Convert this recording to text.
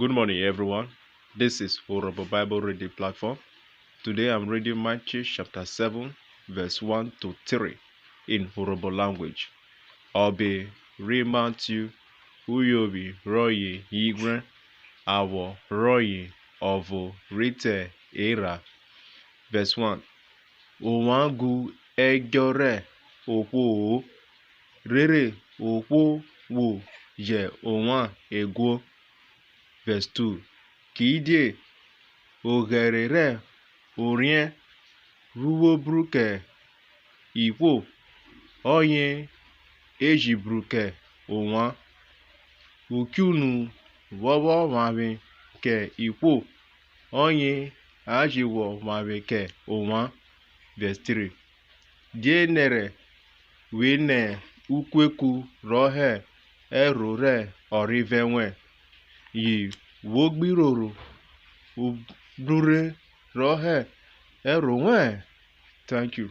Good morning, everyone. This is Urhobo Bible reading platform. Today I'm reading Matthew chapter 7, verse 1 to 3 in Urhobo language. I'll be reading Matthew Uyobi Royi Yigre Awo Royi Ovo Rite Era. Verse 1. Owangu Ejore Opo Rere Opo Wo Ye Owan Ego. Verse 2. Kidie Ogerere Orien Ruwo Bruke Iwo Oyen Eji Bruke Owan Ukunu Wowo Mabe Ke Iwo Oyen Ajiwo Mabe Ke Owan. Verse 3. Dienere Wene Ukweku Rohe Erore Orivenwe Yi Wogbiroro Udure Rohe Erowe. Thank you.